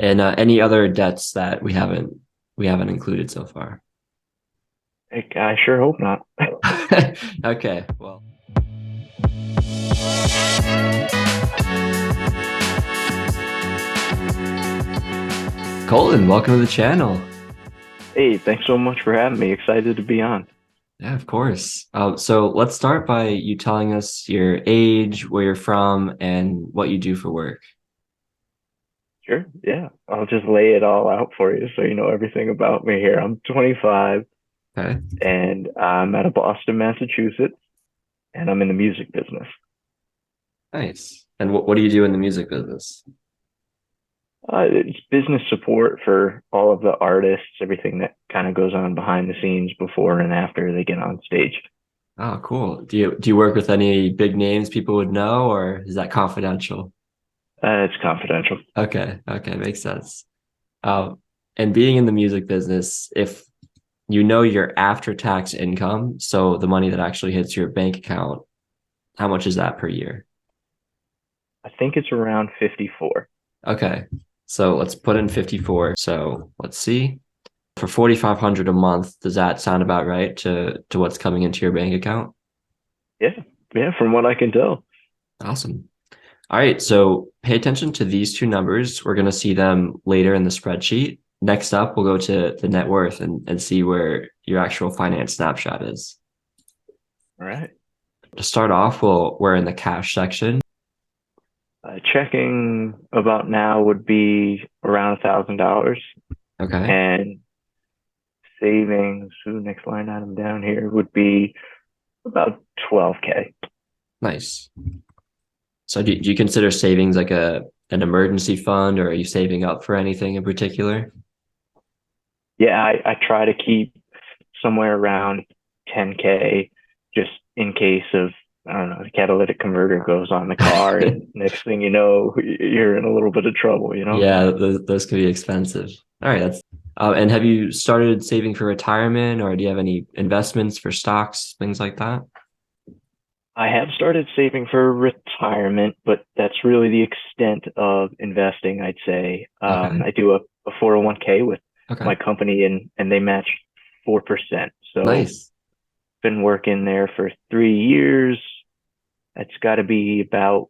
And any other debts that we haven't included so far? I sure hope not. Okay, well, Colton, welcome to the channel. Hey, thanks so much for having me. Excited to be on. Yeah, of course. So let's start by you telling us your age, where you're from, and what you do for work. Sure. Yeah. I'll just lay it all out for you so you know everything about me here. I'm 25 Okay, and I'm out of Boston, Massachusetts, and I'm in the music business. nice. And what do you do in the music business? It's business support for all of the artists, everything that kind of goes on behind the scenes before and after they get on stage. Oh, cool. Do you work with any big names people would know, or is that confidential? It's confidential. Okay, okay, makes sense. Um, and being in the music business, if you know your after-tax income, so the money that actually hits your bank account, how much is that per year? I think it's around 54. Okay, so let's put in 54. So let's see. For 4,500 a month, does that sound about right to what's coming into your bank account? Yeah. Yeah. From what I can tell. Awesome. All right, so pay attention to these two numbers. We're going to see them later in the spreadsheet. Next up, we'll go to the net worth and see where your actual finance snapshot is. All right. To start off, we're in the cash section. Checking about now would be around $1,000, Okay, and savings, next line item down here would be about 12K. nice. So do you consider savings like an emergency fund, or are you saving up for anything in particular? Yeah, I try to keep somewhere around 10K just in case of, I don't know, the catalytic converter goes on the car, and next thing you know, you're in a little bit of trouble. Yeah, those can be expensive. All right, that's and have you started saving for retirement, or do you have any investments for stocks, things like that? I have started saving for retirement, but that's really the extent of investing, I'd say. Okay, I do a 401k with okay, my company, and they match 4%. So nice. been working there for 3 years. That's got to be about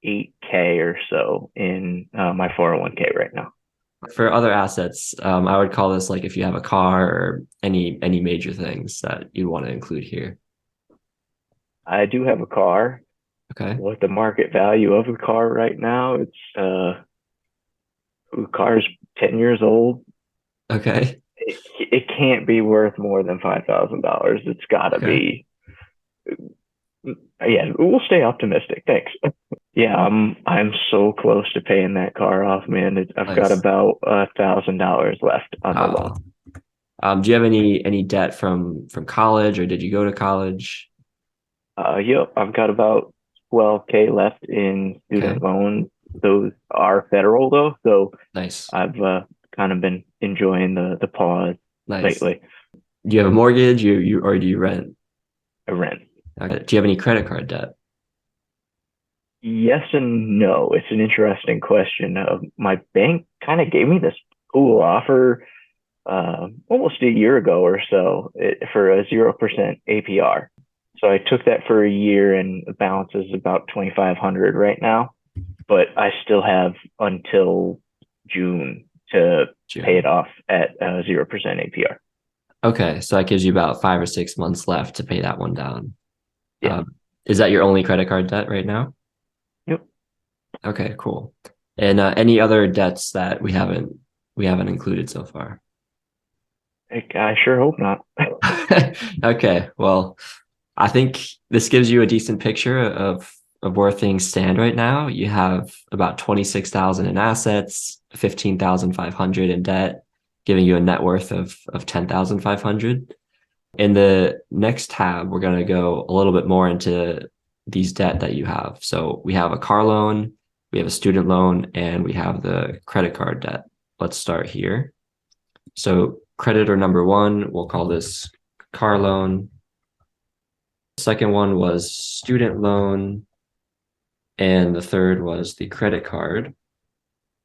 8K or so in my 401k right now. For other assets, I would call this like if you have a car or any major things that you want to include here. I do have a car. Okay, What the market value of a car right now? It's the car's 10 years old. okay, It can't be worth more than $5,000. It's got to okay, be. Yeah, we'll stay optimistic. Thanks. Yeah, I'm so close to paying that car off, man. I've got nice. about $1,000 left on the loan. Uh, do you have any debt from college, or did you go to college? Yep, I've got about 12K left in Okay, student loans. Those are federal though, so nice, I've kind of been enjoying the pause nice. lately. Do you have a mortgage? You or do you rent? I rent. Okay. Do you have any credit card debt? Yes and no. It's an interesting question. My bank kind of gave me this cool offer almost a year ago or so for a 0% APR. So I took that for a year, and the balance is about 2,500 right now. But I still have until June to pay it June. off at 0% APR. Okay, so that gives you about 5 or 6 months left to pay that one down. Yeah. Is that your only credit card debt right now? Yep. Okay, cool. And any other debts that we haven't included so far? I sure hope not. Okay, well, I think this gives you a decent picture of where things stand right now. You have about 26,000 in assets, 15,500 in debt, giving you a net worth of 10,500. In the next tab, we're going to go a little bit more into these debt that you have. So we have a car loan, we have a student loan, and we have the credit card debt. Let's start here. So creditor number one, we'll call this car loan. Second one was student loan, and the third was the credit card.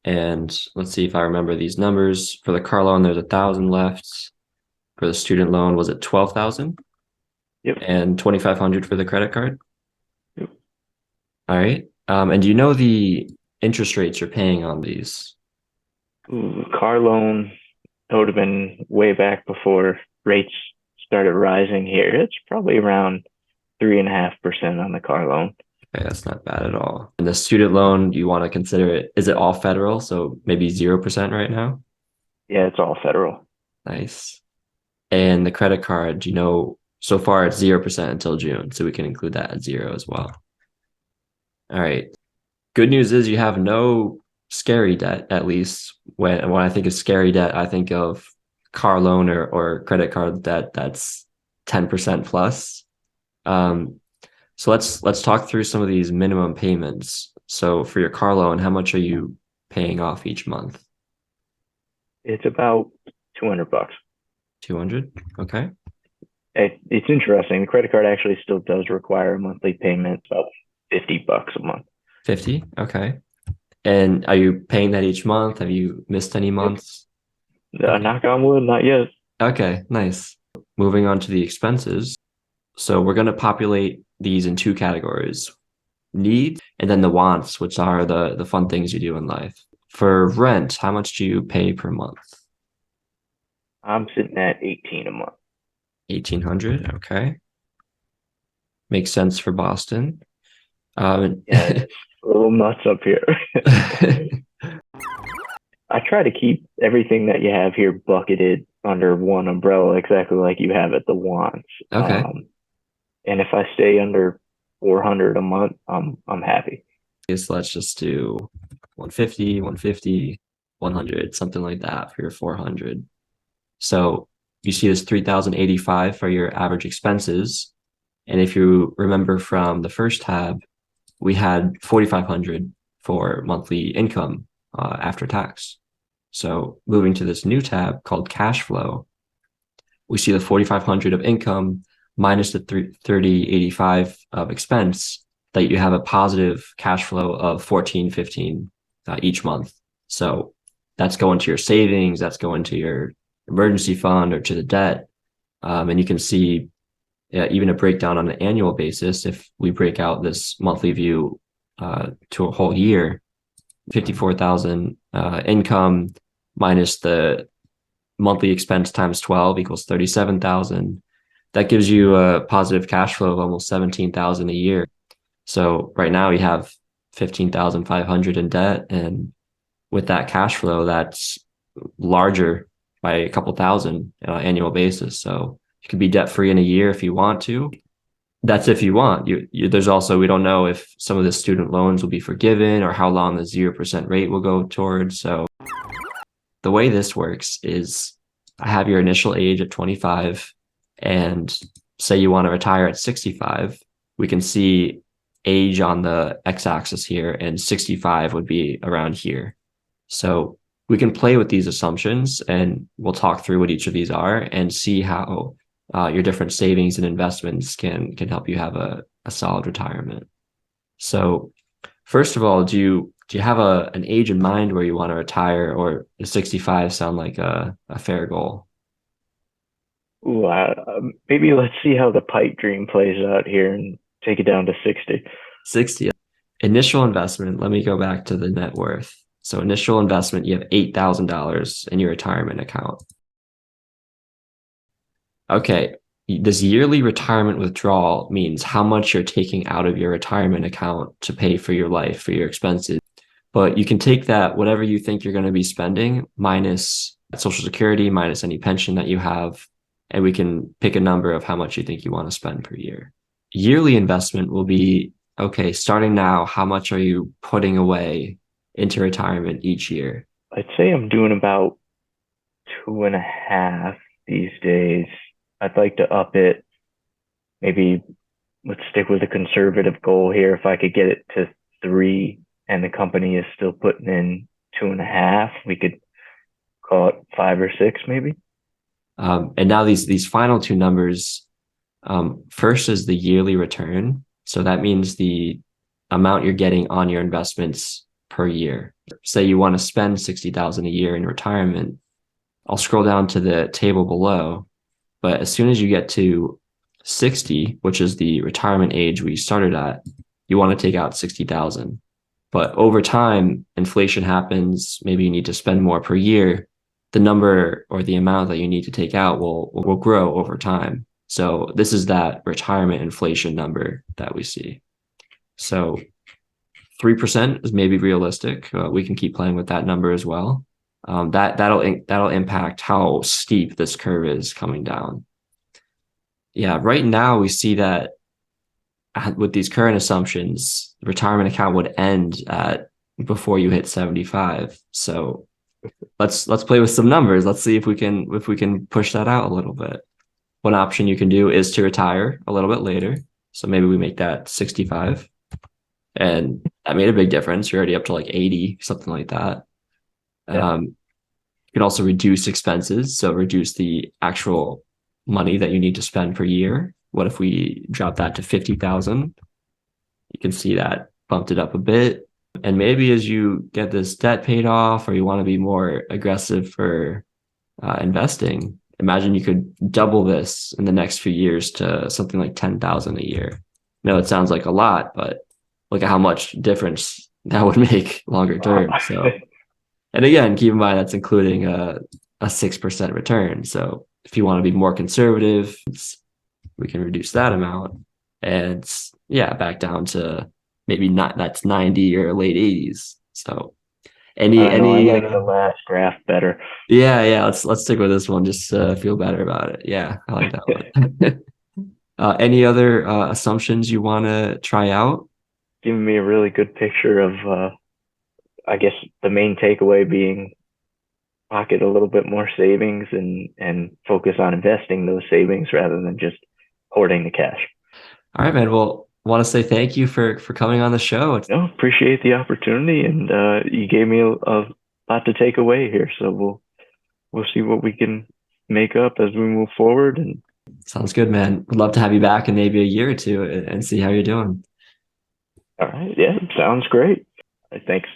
And let's see if I remember these numbers. For the car loan, there's 1,000 left. For the student loan, was it 12,000? Yep. And 2,500 for the credit card? Yep. All right. And do you know the interest rates you're paying on these? Ooh, car loan, that would have been way back before rates started rising here. It's probably around 3.5% on the car loan. Okay, that's not bad at all. And the student loan, you want to consider it, is it all federal? So maybe 0% right now? Yeah, it's all federal. Nice. And the credit card, so far it's 0% until June. So we can include that at zero as well. All right. Good news is you have no scary debt, at least. When I think of scary debt, I think of car loan or credit card debt that's 10% plus. Um, so let's talk through some of these minimum payments. So for your car loan, how much are you paying off each month? It's about 200 bucks. 200. Okay. It's interesting. The credit card actually still does require a monthly payment, about 50 bucks a month. 50. Okay. And are you paying that each month? Have you missed any Yep. months? Okay. Knock on wood, not yet. Okay, nice. Moving on to the expenses. So we're going to populate these in two categories: needs and then the wants, which are the fun things you do in life. For rent, how much do you pay per month? I'm sitting at 18 a month. 1,800. Okay. Makes sense for Boston. Um, Yeah, it's a little nuts up here. I try to keep everything that you have here bucketed under one umbrella, exactly like you have at the wants. okay. And if I stay under 400 a month, I'm happy. So let's just do 150, 150, 100, something like that for your 400. So you see this 3,085 for your average expenses. And if you remember from the first tab, we had 4,500 for monthly income after tax. So moving to this new tab called cash flow, we see the 4,500 of income minus the 3085 of expense, that you have a positive cash flow of 1415 each month. So that's going to your savings, that's going to your emergency fund or to the debt. And you can see even a breakdown on an annual basis. If we break out this monthly view to a whole year, 54,000 income minus the monthly expense times 12 equals 37,000. That gives you a positive cash flow of almost 17,000 a year. So right now you have 15,500 in debt, and with that cash flow, that's larger by a couple thousand on an annual basis. So you can be debt free in a year if you want to. That's if you want. There's also, we don't know if some of the student loans will be forgiven or how long the 0% rate will go towards. So the way this works is I have your initial age at 25, and say you want to retire at 65, we can see age on the x-axis here, and 65 would be around here. So we can play with these assumptions, and we'll talk through what each of these are and see how your different savings and investments can help you have a solid retirement. So first of all, do you have an age in mind where you want to retire, or does 65 sound like a fair goal? Ooh, maybe let's see how the pipe dream plays out here and take it down to 60. 60. Initial investment, let me go back to the net worth. So initial investment, you have $8,000 in your retirement account. Okay, this yearly retirement withdrawal means how much you're taking out of your retirement account to pay for your life, for your expenses. But you can take that, whatever you think you're going to be spending, minus Social Security, minus any pension that you have, and we can pick a number of how much you think you want to spend per year. Yearly investment will be, okay, starting now, how much are you putting away into retirement each year? I'd say I'm doing about 2.5 these days. I'd like to up it. Maybe let's stick with a conservative goal here. If I could get it to 3 and the company is still putting in 2.5, we could call it 5 or 6 maybe. And now these final two numbers, first is the yearly return. So that means the amount you're getting on your investments per year. Say you want to spend 60,000 a year in retirement, I'll scroll down to the table below. But as soon as you get to 60, which is the retirement age we started at, you want to take out 60,000. But over time, inflation happens. Maybe you need to spend more per year. The number or the amount that you need to take out will grow over time. So this is that retirement inflation number that we see. So 3% is maybe realistic. We can keep playing with that number as well. That'll impact how steep this curve is coming down. Yeah, right now we see that with these current assumptions, the retirement account would end at before you hit 75. So let's play with some numbers. Let's see if we can push that out a little bit. One option you can do is to retire a little bit later. So maybe we make that 65. And that made a big difference. You're already up to like 80, something like that. Yeah. You can also reduce expenses. So reduce the actual money that you need to spend per year. What if we drop that to 50,000? You can see that bumped it up a bit. And maybe as you get this debt paid off, or you want to be more aggressive for investing, imagine you could double this in the next few years to something like 10,000 a year. No, it sounds like a lot, but look at how much difference that would make longer term. So, and again, keep in mind that's including a 6% return. So if you want to be more conservative, we can reduce that amount. And yeah, back down to maybe not that's 90 or late 80s. So I don't know. I any like the last graph better. yeah, let's stick with this one. Just feel better about it. Yeah, I like that one. Any other assumptions you want to try out? Giving me a really good picture of, I guess, the main takeaway being pocket a little bit more savings and focus on investing those savings rather than just hoarding the cash. All right, man. Well, want to say thank you for coming on the show. No, appreciate the opportunity, and you gave me a lot to take away here. So we'll see what we can make up as we move forward. And Sounds good, man. Would love to have you back in maybe a year or two and see how you're doing. all right, yeah, sounds great. Thanks.